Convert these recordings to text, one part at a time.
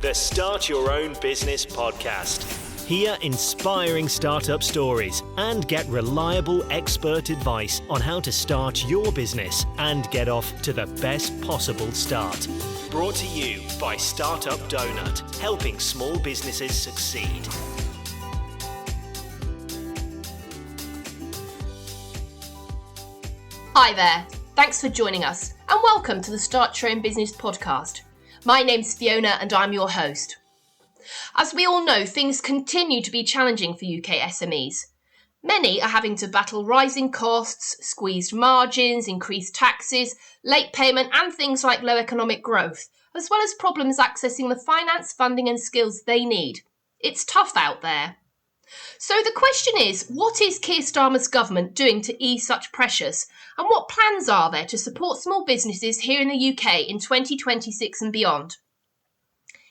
the Start Your Own Business podcast. Hear inspiring startup stories and get reliable expert advice on how to start your business and get off to the best possible start. Brought to you by Startup Donut, helping small businesses succeed. Hi there, thanks for joining us and welcome to the Start Your Own Business podcast. My name's Fiona and I'm your host. As we all know, things continue to be challenging for UK SMEs. Many are having to battle rising costs, squeezed margins, increased taxes, late payment and things like low economic growth, as well as problems accessing the finance, funding and skills they need. It's tough out there. So the question is, what is Keir Starmer's government doing to ease such pressures? And what plans are there to support small businesses here in the UK in 2026 and beyond?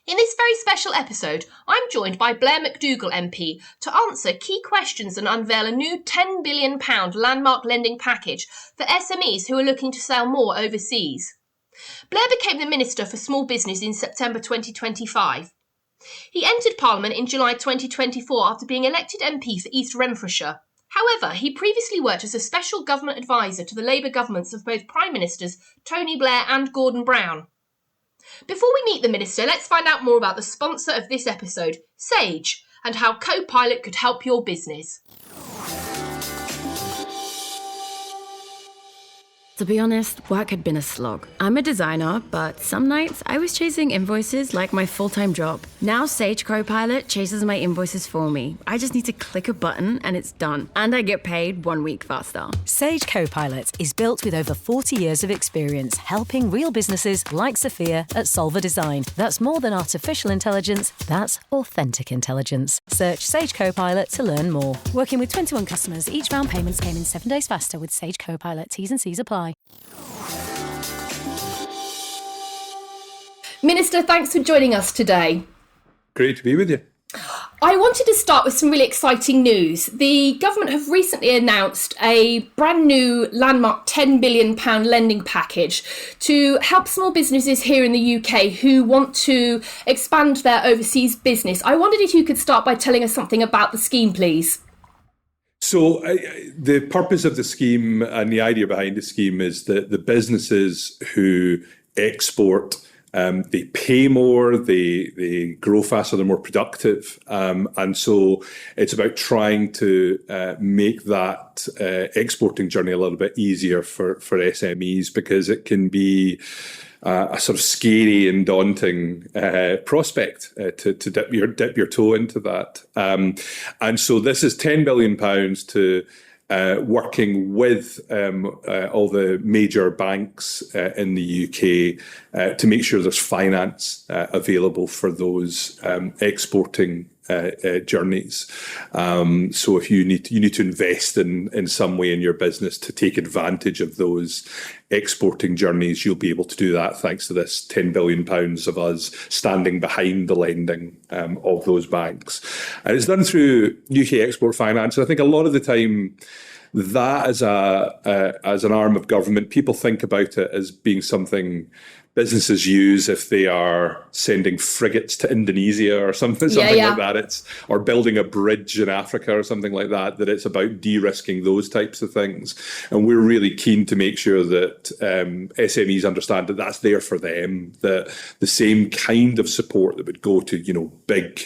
In this very special episode, I'm joined by Blair McDougall MP to answer key questions and unveil a new £10 billion landmark lending package for SMEs who are looking to sell more overseas. Blair became the Minister for Small Business in September 2025. He entered Parliament in July 2024 after being elected MP for East Renfrewshire. However, he previously worked as a special government advisor to the Labour governments of both Prime Ministers Tony Blair and Gordon Brown. Before we meet the Minister, let's find out more about the sponsor of this episode, Sage, and how Copilot could help your business. To be honest, work had been a slog. I'm a designer, but some nights I was chasing invoices like my full-time job. Now Sage Copilot chases my invoices for me. I just need to click a button and it's done. And I get paid 1 week faster. Sage Copilot is built with over 40 years of experience helping real businesses like Sophia at Solver Design. That's more than artificial intelligence, that's authentic intelligence. Search Sage Copilot to learn more. Working with 21 customers, each round payments came in 7 days faster with Sage Copilot. T's and C's apply. Minister, thanks for joining us today. Great to be with you. I wanted to start with some really exciting news. The government have recently announced a brand new landmark £10 billion lending package to help small businesses here in the UK who want to expand their overseas business. I wondered if you could start by telling us something about the scheme, please. So the purpose of the scheme and the idea behind the scheme is that the businesses who export, they pay more, they grow faster, they're more productive. And so it's about trying to make that exporting journey a little bit easier for SMEs, because it can be a sort of scary and daunting prospect to dip your toe into that. And so this is £10 billion to working with all the major banks in the UK to make sure there's finance available for those exporting journeys. So if you need to invest in some way in your business to take advantage of those exporting journeys, you'll be able to do that thanks to this £10 billion of us standing behind the lending of those banks. And it's done through UK Export Finance. And I think a lot of the time that as an arm of government, people think about it as being something businesses use if they are sending frigates to Indonesia or something like that. Or building a bridge in Africa or something like that, that it's about de-risking those types of things. And we're really keen to make sure that SMEs understand that that's there for them, that the same kind of support that would go to, big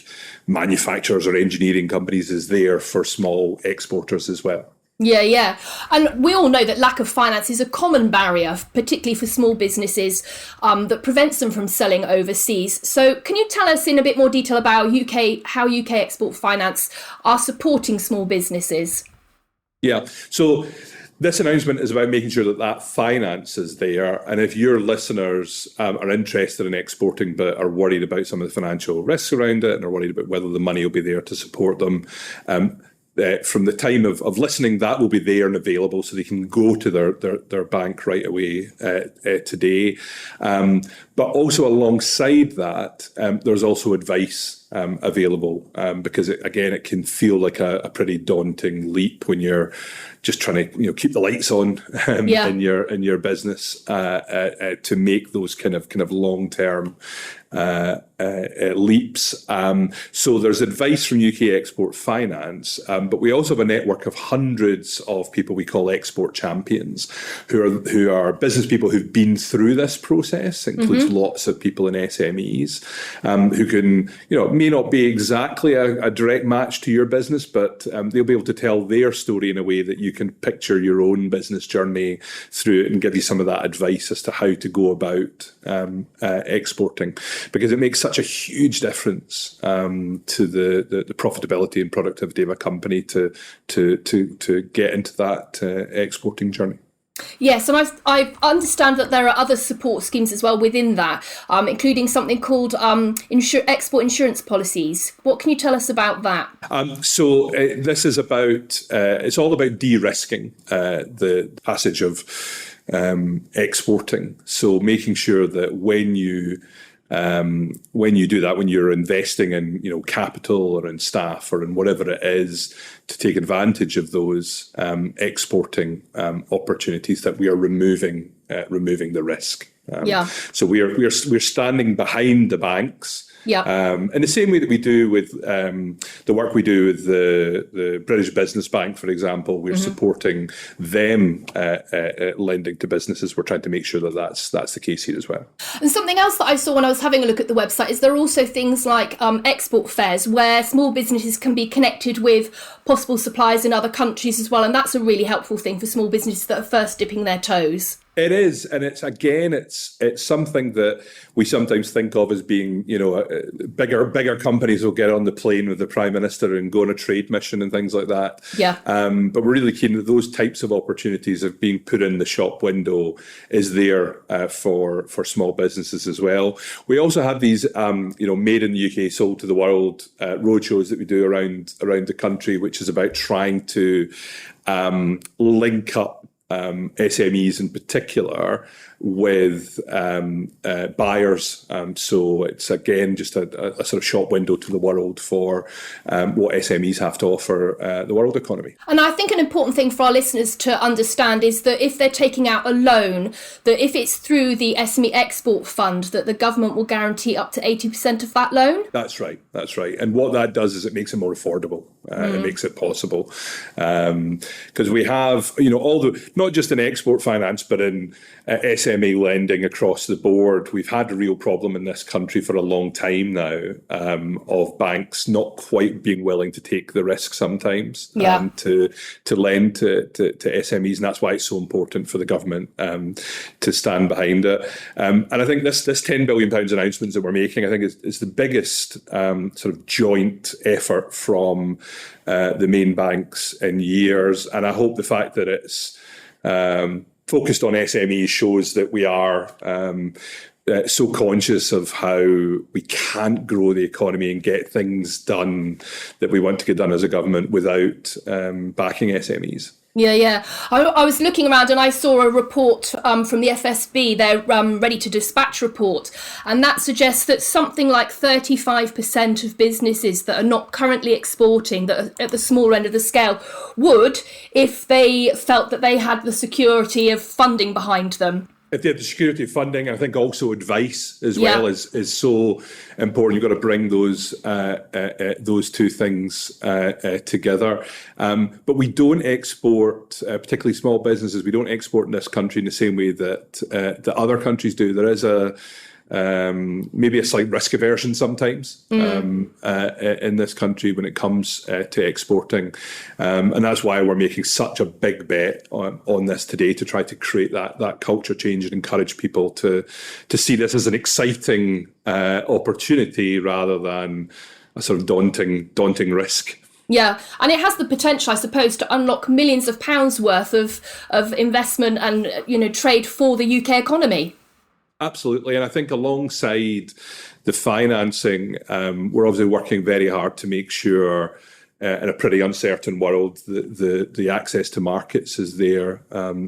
manufacturers or engineering companies is there for small exporters as well. Yeah. And we all know that lack of finance is a common barrier, particularly for small businesses, that prevents them from selling overseas. So can you tell us in a bit more detail about how UK Export Finance are supporting small businesses? Yeah. So this announcement is about making sure that finance is there. And if your listeners are interested in exporting but are worried about some of the financial risks around it and are worried about whether the money will be there to support them, from the time of listening, that will be there and available, so they can go to their bank right away today. But also alongside that, there's also advice available, because it can feel like a pretty daunting leap when you're just trying to keep the lights on in your business to make those kind of long term leaps. So there's advice from UK Export Finance, but we also have a network of hundreds of people we call export champions, who are business people who've been through this process. It includes lots of people in SMEs who can, may not be exactly a direct match to your business, but they'll be able to tell their story in a way that you can picture your own business journey through it and give you some of that advice as to how to go about exporting, because it makes such a huge difference to the profitability and productivity of a company to get into that exporting journey. Yes, and I understand that there are other support schemes as well within that, including something called export insurance policies. What can you tell us about that? So this is about, it's all about de-risking the passage of exporting. So making sure that when you do that, when you're investing in capital or in staff or in whatever it is to take advantage of those exporting opportunities, that we are removing the risk. So we're standing behind the banks. In the same way that we do with the work we do with the British Business Bank, for example, we're supporting them lending to businesses. We're trying to make sure that that's the case here as well. And something else that I saw when I was having a look at the website is there are also things like export fairs where small businesses can be connected with possible suppliers in other countries as well. And that's a really helpful thing for small businesses that are first dipping their toes. It is, and it's something that we sometimes think of as being, bigger companies will get on the plane with the Prime Minister and go on a trade mission and things like that. But we're really keen that those types of opportunities of being put in the shop window is there for small businesses as well. We also have these, made in the UK, sold to the world roadshows that we do around the country, which is about trying to link up SMEs in particular with buyers. So it's again just a sort of shop window to the world for what SMEs have to offer the world economy. And I think an important thing for our listeners to understand is that if they're taking out a loan, that if it's through the SME Export Fund, that the government will guarantee up to 80% of that loan. That's right. And what that does is it makes it more affordable. It makes it possible. Because we have, not just in export finance, but in SME lending across the board, we've had a real problem in this country for a long time now of banks not quite being willing to take the risk sometimes to lend to SMEs. And that's why it's so important for the government to stand behind it. And I think this £10 billion announcement that we're making, I think is the biggest sort of joint effort from the main banks in years. And I hope the fact that it's focused on SMEs shows that we are so conscious of how we can't grow the economy and get things done that we want to get done as a government without backing SMEs. Yeah. I was looking around and I saw a report from the FSB, their Ready to Dispatch report, and that suggests that something like 35% of businesses that are not currently exporting, that are at the smaller end of the scale, would if they felt that they had the security of funding behind them. If they have the security of funding, I think also advice as well is so important. You've got to bring those two things together. But we don't export, particularly small businesses, we don't export in this country in the same way that other countries do. There is maybe a slight risk aversion sometimes in this country when it comes to exporting. And that's why we're making such a big bet on this today, to try to create that culture change and encourage people to see this as an exciting opportunity rather than a sort of daunting risk. Yeah, and it has the potential, I suppose, to unlock millions of pounds worth of investment and trade for the UK economy. Absolutely. And I think alongside the financing, we're obviously working very hard to make sure in a pretty uncertain world, the access to markets is there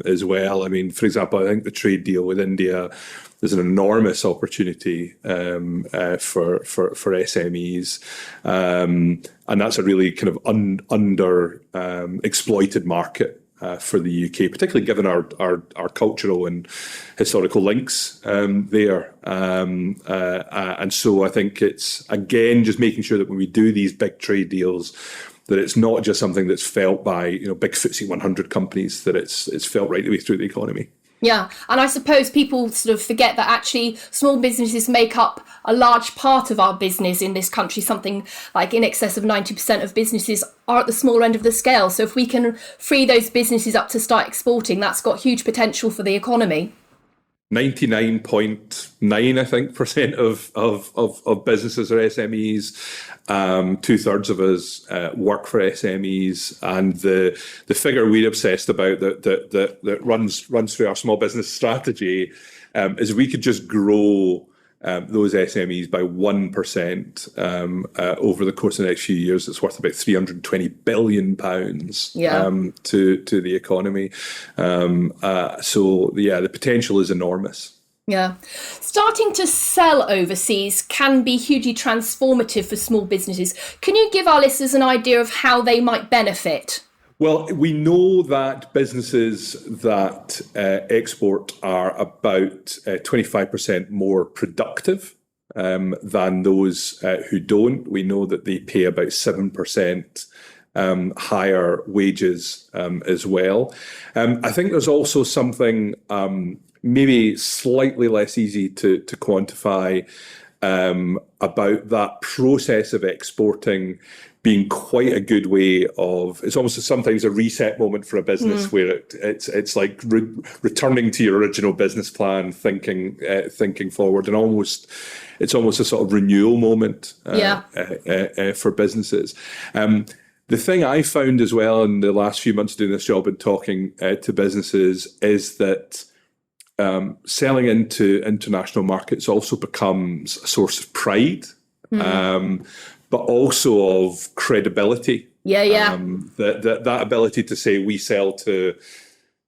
as well. I mean, for example, I think the trade deal with India is an enormous opportunity for SMEs, and that's a really kind of under exploited market for the UK, particularly given our cultural and historical links there. And so I think it's, again, just making sure that when we do these big trade deals, that it's not just something that's felt by big FTSE 100 companies, that it's felt right the way through the economy. Yeah, and I suppose people sort of forget that actually small businesses make up a large part of our business in this country. Something like in excess of 90% of businesses are at the small end of the scale. So if we can free those businesses up to start exporting, that's got huge potential for the economy. 99.9, I think, percent of businesses are SMEs. 2/3 of us work for SMEs, and the figure we're obsessed about that runs through our small business strategy is we could just grow those SMEs by 1% over the course of the next few years. It's worth about £320 billion to the economy. So the potential is enormous. Yeah. Starting to sell overseas can be hugely transformative for small businesses. Can you give our listeners an idea of how they might benefit? Well, we know that businesses that export are about 25% more productive than those who don't. We know that they pay about 7% higher wages as well. I think there's also something maybe slightly less easy to quantify about that process of exporting being quite a good way of, it's almost sometimes a reset moment for a business where it's like returning to your original business plan, thinking forward, and it's almost a sort of renewal moment for businesses. The thing I found as well in the last few months doing this job and talking to businesses is that selling into international markets also becomes a source of pride. But also of credibility. That ability to say we sell to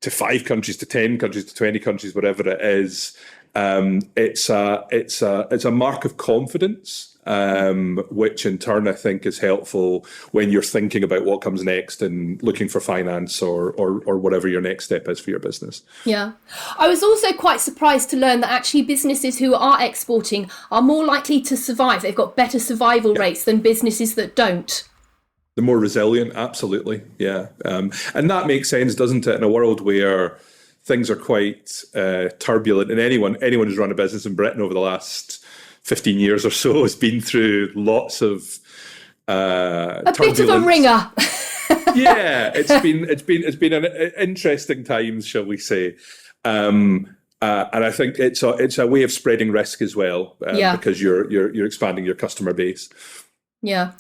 5 countries, to 10 countries, to 20 countries, whatever it is. It's a mark of confidence, which in turn I think is helpful when you're thinking about what comes next and looking for finance or whatever your next step is for your business. Yeah. I was also quite surprised to learn that actually businesses who are exporting are more likely to survive. They've got better survival rates than businesses that don't. They're more resilient, absolutely. Yeah. And that makes sense, doesn't it, in a world where things are quite turbulent, and anyone who's run a business in Britain over the last 15 years or so has been through lots of a bit of a ringer. Yeah, it's been an interesting times, shall we say? And I think it's a way of spreading risk as well, because you're expanding your customer base. Yeah.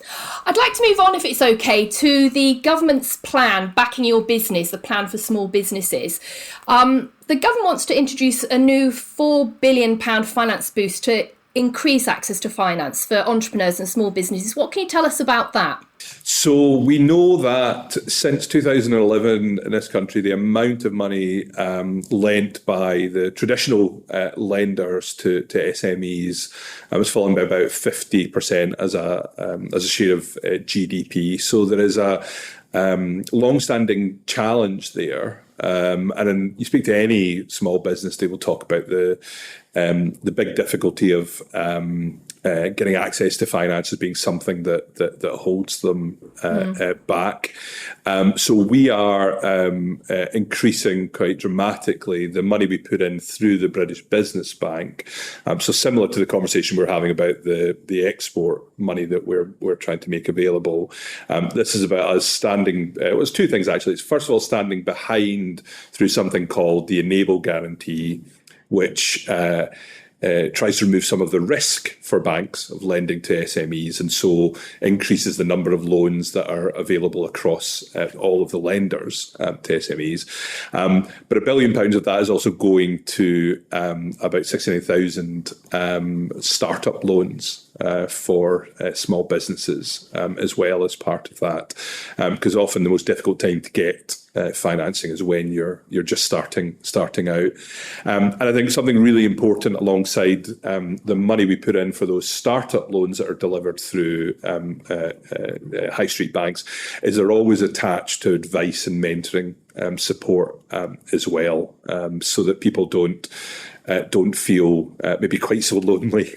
I'd like to move on, if it's okay, to the government's plan backing your business, the plan for small businesses. The government wants to introduce a new £4 billion finance boost to increase access to finance for entrepreneurs and small businesses. What can you tell us about that? So we know that since 2011 in this country, the amount of money lent by the traditional lenders to SMEs was falling by about 50% as a share of GDP. So there is a long-standing challenge there. And then you speak to any small business, they will talk about the big difficulty of getting access to finance as being something that holds them back. So we are increasing quite dramatically the money we put in through the British Business Bank. So similar to the conversation we're having about the export money that we're trying to make available. This is about us standing, it was 2 things actually. It's first of all standing behind through something called the Enable Guarantee, which tries to remove some of the risk for banks of lending to SMEs, and so increases the number of loans that are available across all of the lenders to SMEs. But £1 billion of that is also going to about 69,000 startup loans for small businesses as well as part of that, because often the most difficult time to get financing is when you're just starting out. And I think something really important alongside the money we put in for those startup loans that are delivered through high street banks is they're always attached to advice and mentoring support as well, so that people don't feel maybe quite so lonely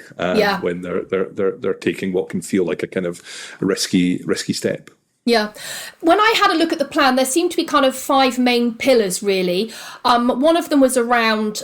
when they're taking what can feel like a kind of risky step. Yeah. When I had a look at the plan, there seemed to be kind of 5 main pillars, really. One of them was around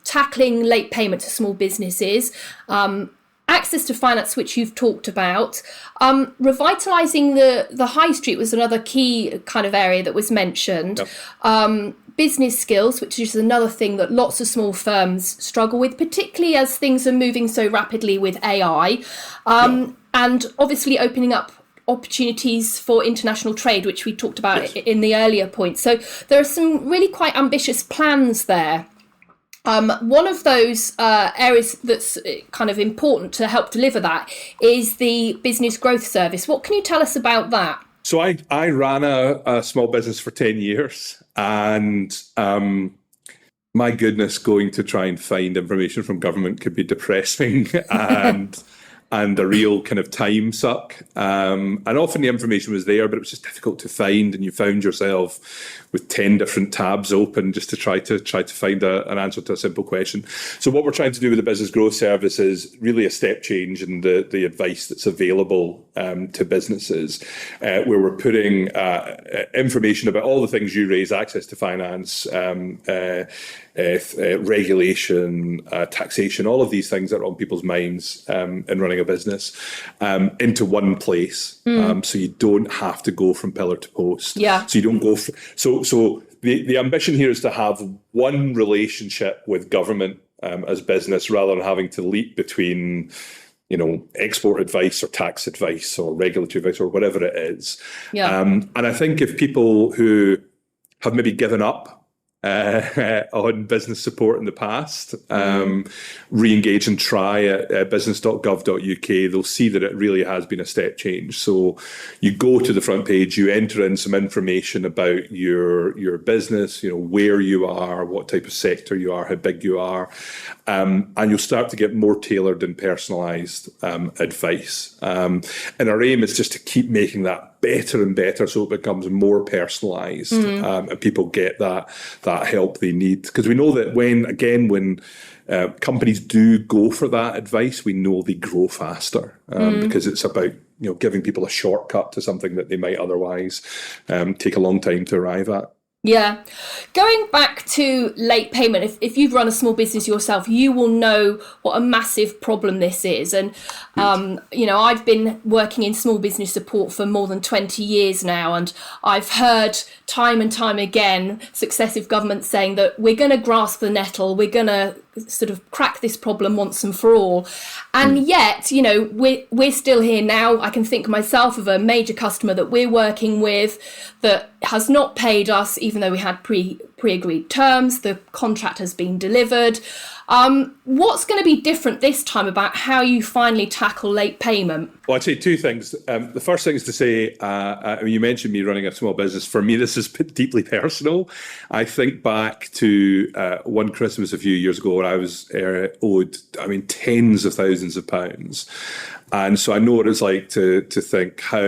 tackling late payment to small businesses, access to finance, which you've talked about. Revitalising the high street was another key kind of area that was mentioned. Yep. Business skills, which is another thing that lots of small firms struggle with, particularly as things are moving so rapidly with AI. And obviously opening up opportunities for international trade, which we talked about in the earlier point. So there are some really quite ambitious plans there. One of those areas that's kind of important to help deliver that is the business growth service. What can you tell us about that? So I ran a small business for 10 years, and my goodness, going to try and find information from government could be depressing and a real kind of time suck. And often the information was there, but it was just difficult to find, and you found yourself with 10 different tabs open just to try to find an answer to a simple question. So what we're trying to do with the business growth service is really a step change in the advice that's available to businesses, where we're putting information about all the things you raise: access to finance, regulation, taxation, all of these things that are on people's minds in running a business, into one place. So you don't have to go from pillar to post. Yeah. So you don't go. So the ambition here is to have one relationship with government as business, rather than having to leap between, export advice or tax advice or regulatory advice or whatever it is. Yeah. And I think if people who have maybe given up on business support in the past re-engage and try at business.gov.uk, they'll see that it really has been a step change. So you go to the front page, you enter in some information about your business, where you are, what type of sector you are, how big you are, and you'll start to get more tailored and personalised advice. And our aim is just to keep making that better and better, so it becomes more personalised, and people get that help they need. Because we know that when companies do go for that advice, we know they grow faster, because it's about giving people a shortcut to something that they might otherwise take a long time to arrive at. Yeah. Going back to late payment, if you've run a small business yourself, you will know what a massive problem this is. And, I've been working in small business support for more than 20 years now, and I've heard time and time again successive governments saying that we're going to grasp the nettle, we're going to sort of crack this problem once and for all. And yet, we're still here now. I can think myself of a major customer that we're working with that has not paid us, even though we had pre-agreed terms. The contract has been delivered. What's going to be different this time about how you finally tackle late payment? Well, I'd say two things. The first thing is to say, you mentioned me running a small business. For me, this is deeply personal. I think back to one Christmas a few years ago when I was owed, tens of thousands of pounds. And so I know what it's like to think, how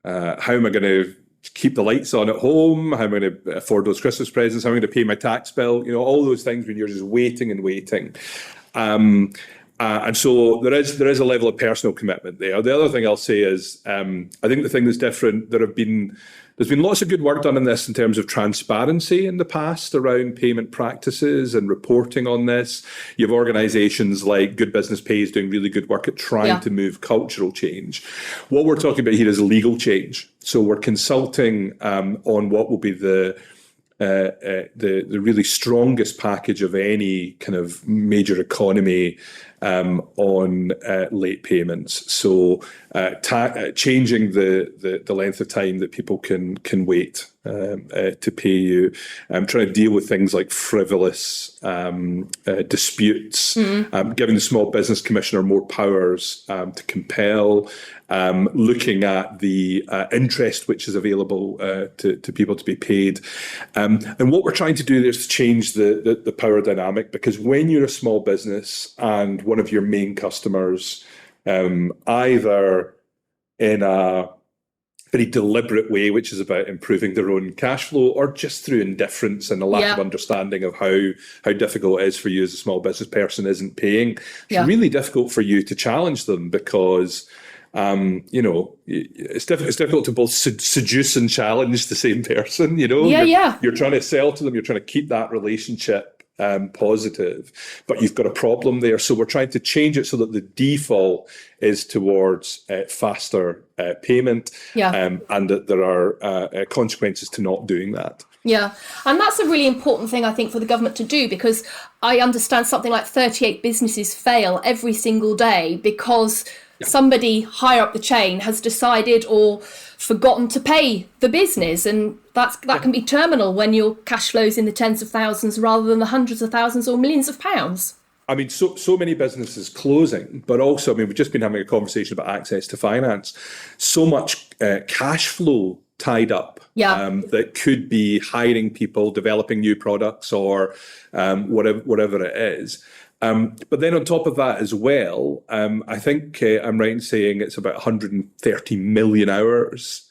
am I going to keep the lights on at home? How am I going to afford those Christmas presents? How am I going to pay my tax bill? All those things when you're just waiting and waiting. And so there is a level of personal commitment there. The other thing I'll say is, I think the thing that's different, there's been lots of good work done in this in terms of transparency in the past around payment practices and reporting on this. You have organisations like Good Business Pays doing really good work at trying to move cultural change. What we're talking about here is legal change. So we're consulting on what will be the the really strongest package of any kind of major economy on late payments. So changing the length of time that people can wait to pay you, trying to deal with things like frivolous disputes, giving the Small Business Commissioner more powers to compel, looking at the interest which is available to people to be paid. And what we're trying to do there is to change the power dynamic, because when you're a small business and one of your main customers, either in a very deliberate way, which is about improving their own cash flow, or just through indifference and a lack of understanding of how difficult it is for you as a small business person, isn't paying, it's really difficult for you to challenge them, because it's difficult to both seduce and challenge the same person. You're trying to sell to them, you're trying to keep that relationship positive, but you've got a problem there. So we're trying to change it so that the default is towards faster payment, and that there are consequences to not doing that. Yeah, and that's a really important thing, I think, for the government to do, because I understand something like 38 businesses fail every single day because somebody higher up the chain has decided or forgotten to pay the business, and that can be terminal when your cash flow's in the tens of thousands rather than the hundreds of thousands or millions of pounds. I mean, so many businesses closing, but also, I mean, we've just been having a conversation about access to finance. So much cash flow tied up that could be hiring people, developing new products, or whatever it is. But then on top of that as well, I think I'm right in saying it's about 130 million hours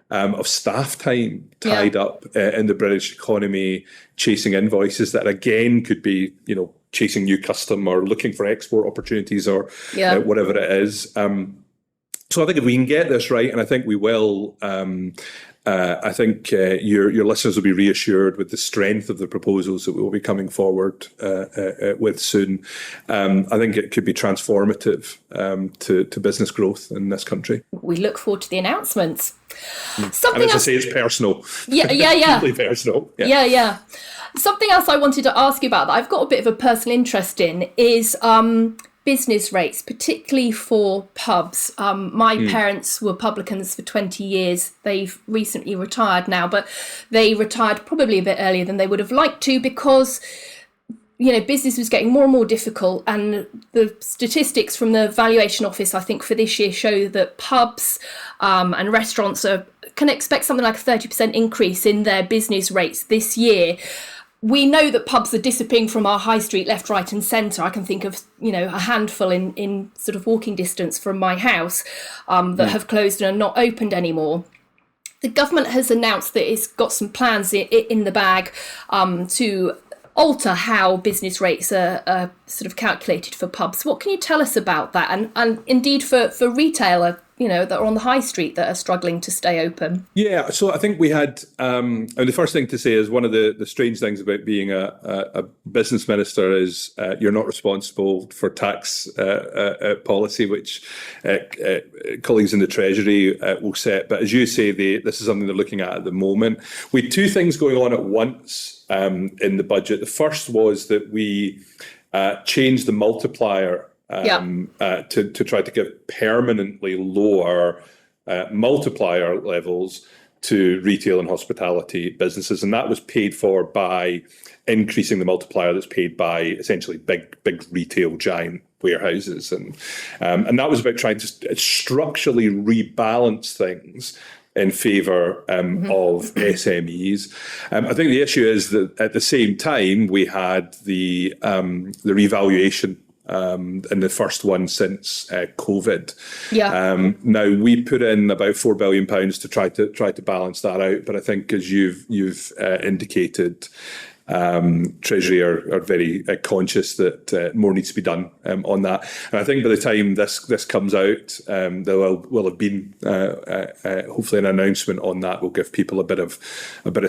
of staff time tied up in the British economy, chasing invoices that again could be, chasing new custom or looking for export opportunities or whatever it is. So I think if we can get this right, and I think we will, I think your listeners will be reassured with the strength of the proposals that we will be coming forward with soon. I think it could be transformative to business growth in this country. We look forward to the announcements. And as I say, it's personal. Yeah. Deeply personal. Yeah. Something else I wanted to ask you about that I've got a bit of a personal interest in is business rates, particularly for pubs. My parents were publicans for 20 years. They've recently retired now, but they retired probably a bit earlier than they would have liked to, because business was getting more and more difficult, and the statistics from the valuation office, I think, for this year show that pubs and restaurants can expect something like a 30% increase in their business rates this year. We know that pubs are disappearing from our high street left, right and centre. I can think of, a handful in sort of walking distance from my house that have closed and are not opened anymore. The government has announced that it's got some plans in the bag to alter how business rates are sort of calculated for pubs. What can you tell us about that? And indeed for retailer, that are on the high street that are struggling to stay open? Yeah, so I think we had, and the first thing to say is one of the strange things about being a business minister is you're not responsible for tax policy, which colleagues in the Treasury will set. But as you say, this is something they're looking at the moment. We had two things going on at once in the budget. The first was that we changed the multiplier to try to give permanently lower multiplier levels to retail and hospitality businesses, and that was paid for by increasing the multiplier that's paid by essentially big retail giant warehouses, and that was about trying to structurally rebalance things in favour of SMEs. I think the issue is that at the same time we had the revaluation and the first one since COVID. Now we put in about £4 billion to try to balance that out, but I think as you've indicated, Treasury are very conscious that more needs to be done on that. And I think by the time this comes out, there will have been hopefully an announcement on that. Will give people a bit of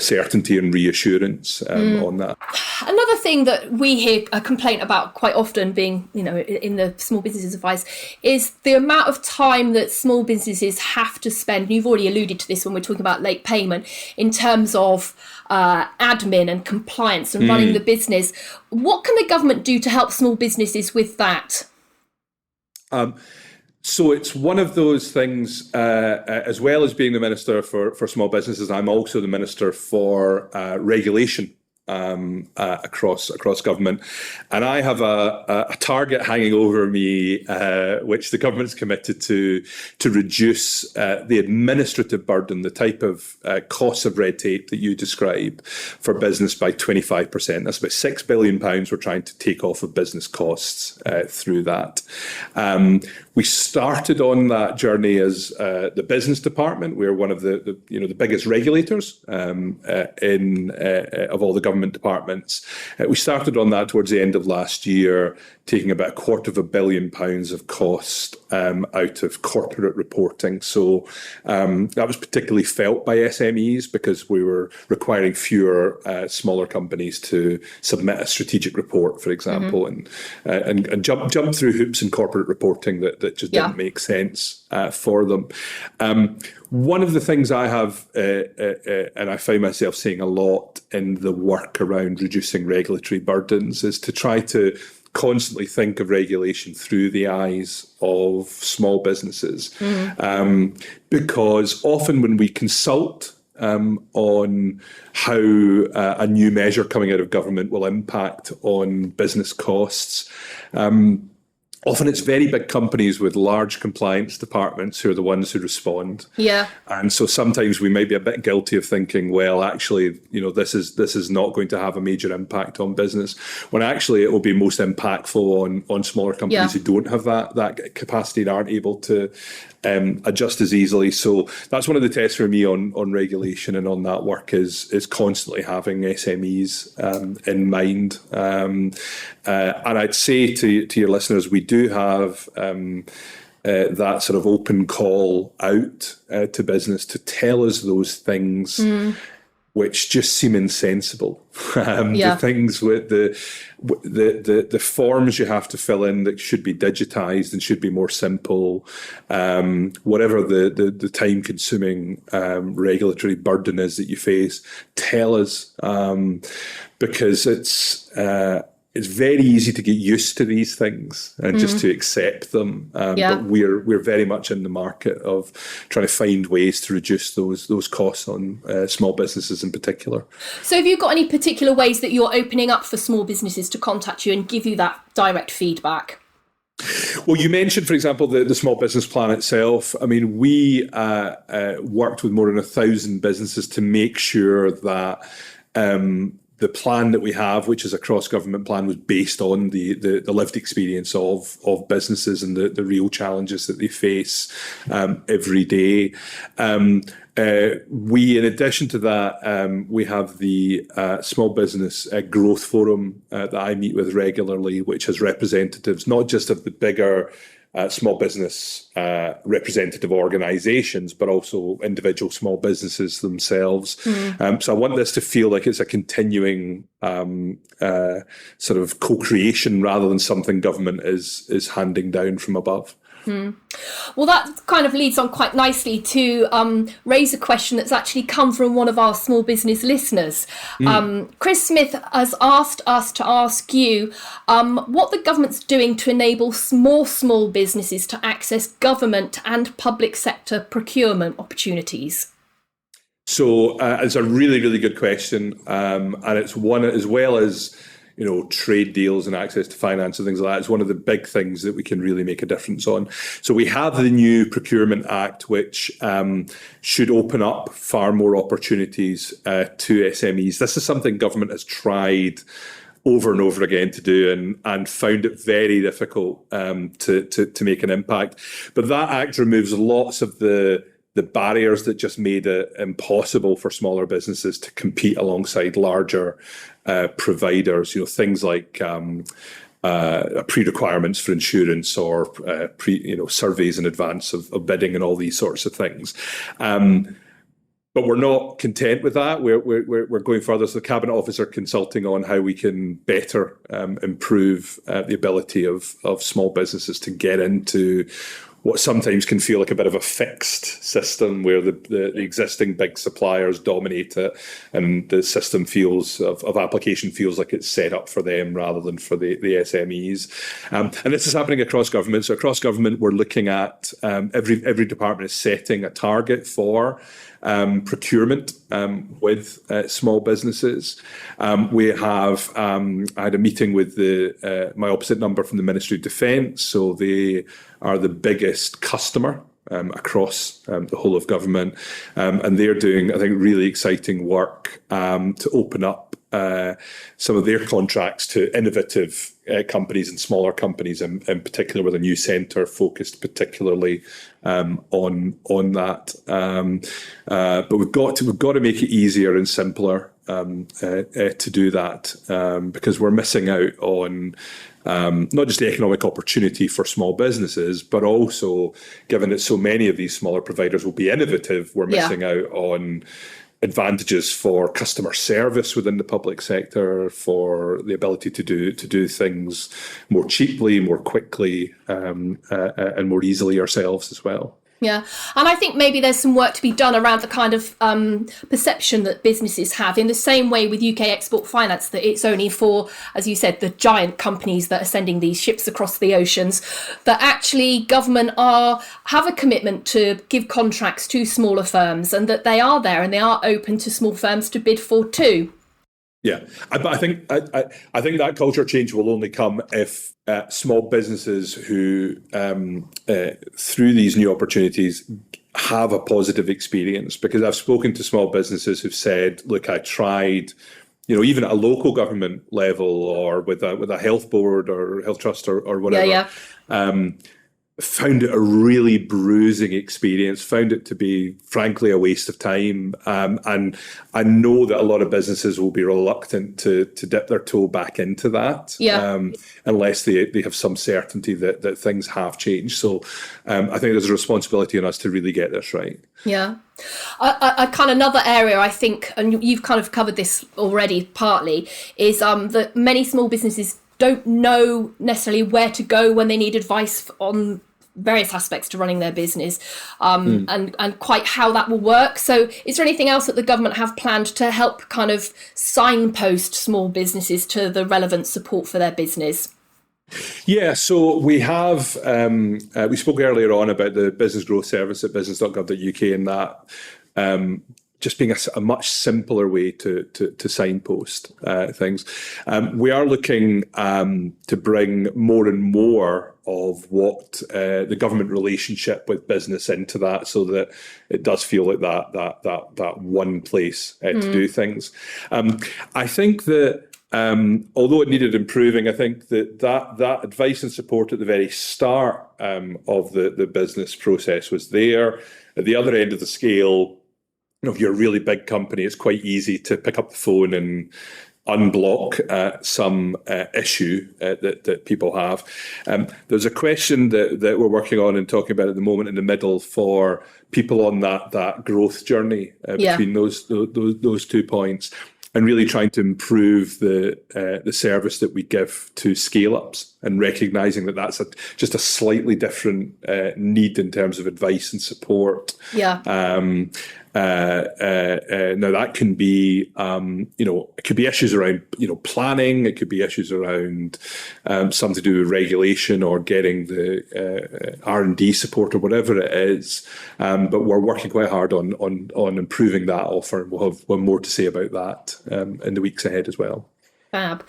certainty and reassurance on that. Another thing thing that we hear a complaint about quite often, being, in the small businesses advice, is the amount of time that small businesses have to spend. And you've already alluded to this when we're talking about late payment, in terms of admin and compliance and running the business. What can the government do to help small businesses with that? So it's one of those things, as well as being the Minister for Small Businesses, I'm also the Minister for Regulation across government. And I have a target hanging over me, which the government's committed to reduce the administrative burden, the type of costs of red tape that you describe for business by 25%. That's about £6 billion we're trying to take off of business costs through that. We started on that journey as the business department. We're one of the biggest regulators of all the government departments. We started on that towards the end of last year, taking about £250 million of cost out of corporate reporting. So that was particularly felt by SMEs because we were requiring fewer smaller companies to submit a strategic report, for example, and jump through hoops in corporate reporting that just didn't make sense for them. One of the things I have, and I find myself saying a lot in the work around reducing regulatory burdens, is to try to constantly think of regulation through the eyes of small businesses. Because often when we consult on how a new measure coming out of government will impact on business costs, often it's very big companies with large compliance departments who are the ones who respond. Yeah. And so sometimes we might be a bit guilty of thinking, well, actually, this is not going to have a major impact on business, when actually it will be most impactful on smaller companies who don't have that capacity and aren't able to adjust as easily. So that's one of the tests for me on regulation and on that work is constantly having SMEs in mind. And I'd say to your listeners, we do have that sort of open call out to business to tell us those things which just seem insensible. The things with the forms you have to fill in that should be digitized and should be more simple, whatever the time-consuming regulatory burden is that you face, tell us, because it's very easy to get used to these things and just to accept them. But we're very much in the market of trying to find ways to reduce those costs on small businesses in particular. So have you got any particular ways that you're opening up for small businesses to contact you and give you that direct feedback? Well, you mentioned, for example, the small business plan itself. I mean, we worked with more than 1,000 businesses to make sure that the plan that we have, which is a cross-government plan, was based on the lived experience of businesses and the real challenges that they face every day. We, in addition to that, we have the Small Business Growth Forum that I meet with regularly, which has representatives not just of the bigger small business representative organisations, but also individual small businesses themselves. So I want this to feel like it's a continuing sort of co-creation rather than something government is handing down from above. Well, that kind of leads on quite nicely to raise a question that's actually come from one of our small business listeners. Chris Smith has asked us to ask you what the government's doing to enable more small businesses to access government and public sector procurement opportunities. So it's a really, really good question. And it's one, as well as trade deals and access to finance and things like that, it's one of the big things that we can really make a difference on. So we have the new Procurement Act, which should open up far more opportunities to SMEs. This is something government has tried over and over again to do and found it very difficult to make an impact. But that act removes lots of the barriers that just made it impossible for smaller businesses to compete alongside larger providers, things like pre-requirements for insurance or surveys in advance of bidding and all these sorts of things. But we're not content with that. We're going further. So the Cabinet Office are consulting on how we can better improve the ability of small businesses to get into what sometimes can feel like a bit of a fixed system where the existing big suppliers dominate it, and the system of application feels like it's set up for them rather than for the SMEs. And this is happening across government. So across government, we're looking at every department is setting a target for procurement with small businesses. We have I had a meeting with my opposite number from the Ministry of Defence. So they are the biggest customer across the whole of government, and they're doing, I think, really exciting work to open up some of their contracts to innovative companies and smaller companies, in particular, with a new centre focused particularly on that. But we've got to make it easier and simpler to do that, because we're missing out on not just the economic opportunity for small businesses, but also, given that so many of these smaller providers will be innovative, we're missing out on advantages for customer service within the public sector, for the ability to do things more cheaply, more quickly, and more easily ourselves as well. Yeah, and I think maybe there's some work to be done around the kind of perception that businesses have, in the same way with UK Export Finance, that it's only for, as you said, the giant companies that are sending these ships across the oceans, that actually government have a commitment to give contracts to smaller firms, and that they are there and they are open to small firms to bid for too. Yeah, but I think that culture change will only come if small businesses who, through these new opportunities, have a positive experience. Because I've spoken to small businesses who've said, "Look, I tried, even at a local government level or with a health board or health trust or whatever." Found it a really bruising experience, found it to be, frankly, a waste of time. And I know that a lot of businesses will be reluctant to dip their toe back into that, unless they have some certainty that things have changed. So I think there's a responsibility on us to really get this right. Yeah. I kind of, another area I think, and you've kind of covered this already partly, is that many small businesses don't know necessarily where to go when they need advice on various aspects to running their business, and quite how that will work. So is there anything else that the government have planned to help kind of signpost small businesses to the relevant support for their business? Yeah, so we have, we spoke earlier on about the business growth service at business.gov.uk, and that just being a much simpler way to signpost things. We are looking to bring more and more of what the government relationship with business into that, so that it does feel like that one place to do things. I think that although it needed improving, I think that advice and support at the very start of the business process was there. At the other end of the scale, if you're a really big company, it's quite easy to pick up the phone and unblock some issue that people have. There's a question that we're working on and talking about at the moment in the middle for people on that growth journey between those 2 points, and really trying to improve the service that we give to scale-ups, and recognising that that's just a slightly different need in terms of advice and support. Now that can be, it could be issues around, planning. It could be issues around something to do with regulation or getting the R&D support or whatever it is. But we're working quite hard on improving that offer, and we'll have more to say about that in the weeks ahead as well. Fab.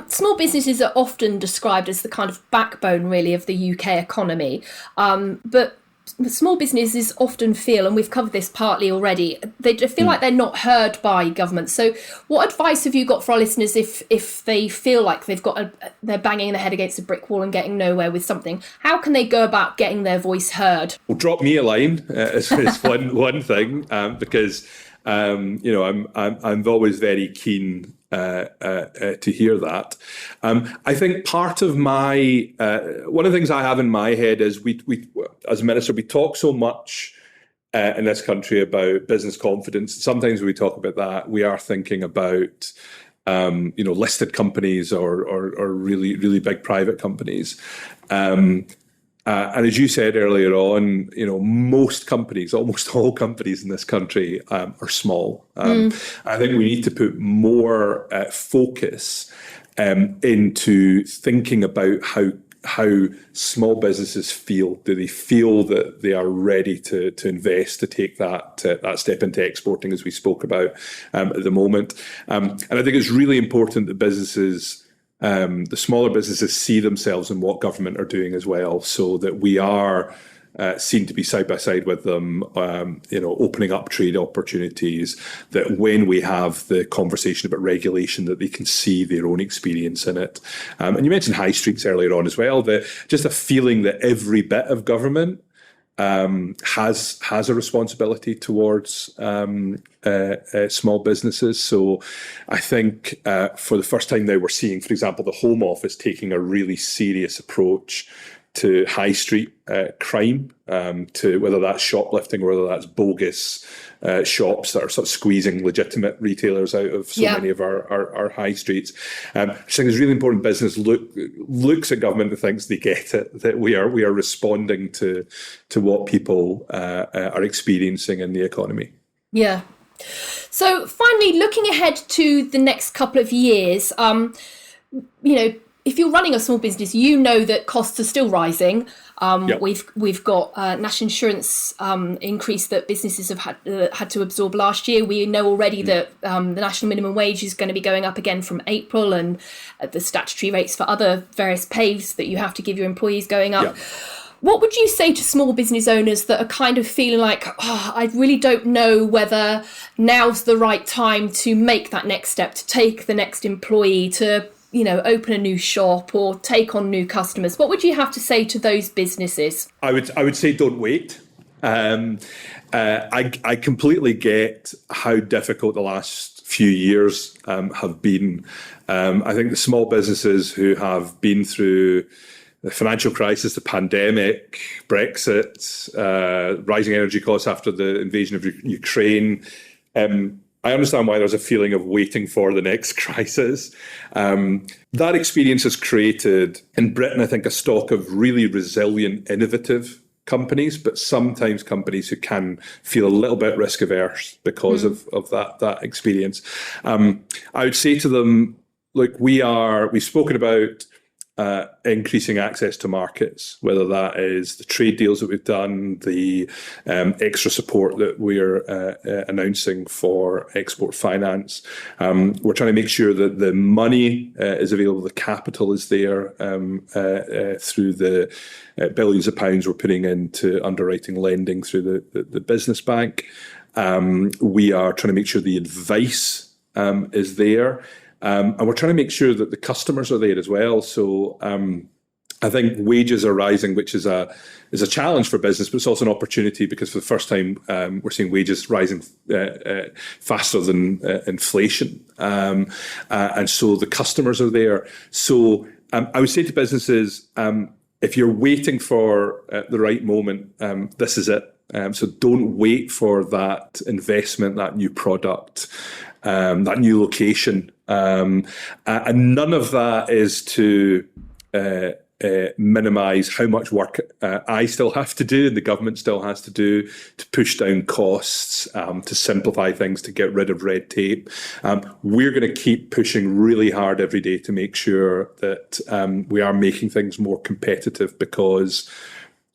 Small businesses are often described as the kind of backbone, really, of the UK economy. But small businesses often feel, and we've covered this partly already, they feel like they're not heard by government. So what advice have you got for our listeners if they feel like they're banging their head against a brick wall and getting nowhere with something? How can they go about getting their voice heard? Well, drop me a line is one thing, because I'm always very keen to hear that. I think part of one of the things I have in my head is we as a minister, we talk so much in this country about business confidence. Sometimes when we talk about that, we are thinking about listed companies or really, really big private companies. And as you said earlier on, most companies, almost all companies in this country are small. I think we need to put more focus into thinking about how small businesses feel. Do they feel that they are ready to invest, to take that step into exporting, as we spoke about at the moment? And I think it's really important that businesses, the smaller businesses, see themselves in what government are doing as well, so that we are seen to be side by side with them, opening up trade opportunities, that when we have the conversation about regulation, that they can see their own experience in it. And you mentioned high streets earlier on as well, that just a feeling that every bit of government has a responsibility towards small businesses. So I think for the first time now we're seeing, for example, the Home Office taking a really serious approach to high street crime, to whether that's shoplifting or whether that's bogus shops that are sort of squeezing legitimate retailers out of so many of our high streets. I think it's really important business looks at government and thinks they get it, that we are responding to what people are experiencing in the economy. Yeah. So finally, looking ahead to the next couple of years, if you're running a small business, you know that costs are still rising. We've got national insurance increase that businesses have had to absorb last year. We know already that the national minimum wage is going to be going up again from April, and the statutory rates for other various pays that you have to give your employees going up. What would you say to small business owners that are kind of feeling like, I really don't know whether now's the right time to make that next step, to take the next employee, to open a new shop or take on new customers? What would you have to say to those businesses? I would say don't wait. I completely get how difficult the last few years have been. I think the small businesses who have been through the financial crisis, the pandemic, Brexit, rising energy costs after the invasion of Ukraine, I understand why there's a feeling of waiting for the next crisis. That experience has created, in Britain, I think, a stock of really resilient, innovative companies, but sometimes companies who can feel a little bit risk averse because of that experience. I would say to them, look, we've spoken about increasing access to markets, whether that is the trade deals that we've done, the extra support that we're announcing for export finance. We're trying to make sure that the money is available, the capital is there through the billions of pounds we're putting into underwriting lending through the business bank. We are trying to make sure the advice is there. And we're trying to make sure that the customers are there as well. So I think wages are rising, which is a challenge for business, but it's also an opportunity because for the first time we're seeing wages rising faster than inflation. And so the customers are there. So I would say to businesses, if you're waiting for the right moment, this is it. So don't wait for that investment, that new product, that new location. And none of that is to minimise how much work I still have to do and the government still has to do to push down costs, to simplify things, to get rid of red tape. We're going to keep pushing really hard every day to make sure that we are making things more competitive, because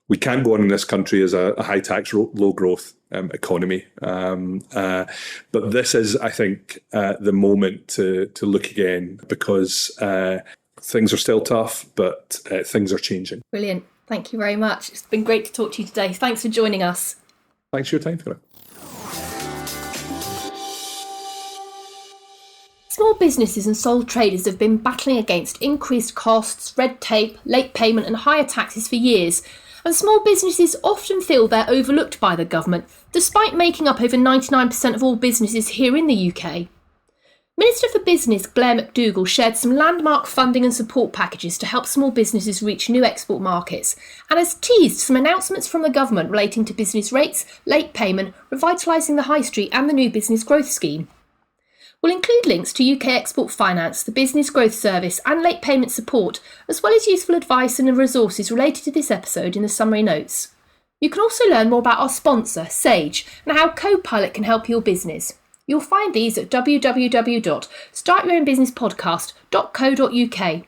we can go on in this country as a high tax, low growth economy. But this is, I think, the moment to look again, because things are still tough, but things are changing. Brilliant. Thank you very much. It's been great to talk to you today. Thanks for joining us. Thanks for your time, Fiona. Small businesses and sole traders have been battling against increased costs, red tape, late payment and higher taxes for years. And small businesses often feel they're overlooked by the government, despite making up over 99% of all businesses here in the UK. Minister for Business Blair McDougall shared some landmark funding and support packages to help small businesses reach new export markets, and has teased some announcements from the government relating to business rates, late payment, revitalising the high street and the new business growth scheme. We'll include links to UK Export Finance, the Business Growth Service and late payment support, as well as useful advice and resources related to this episode in the summary notes. You can also learn more about our sponsor, Sage, and how Copilot can help your business. You'll find these at www.startyourownbusinesspodcast.co.uk.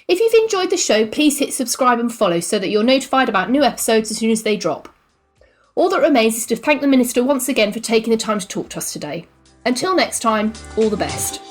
If you've enjoyed the show, please hit subscribe and follow so that you're notified about new episodes as soon as they drop. All that remains is to thank the Minister once again for taking the time to talk to us today. Until next time, all the best.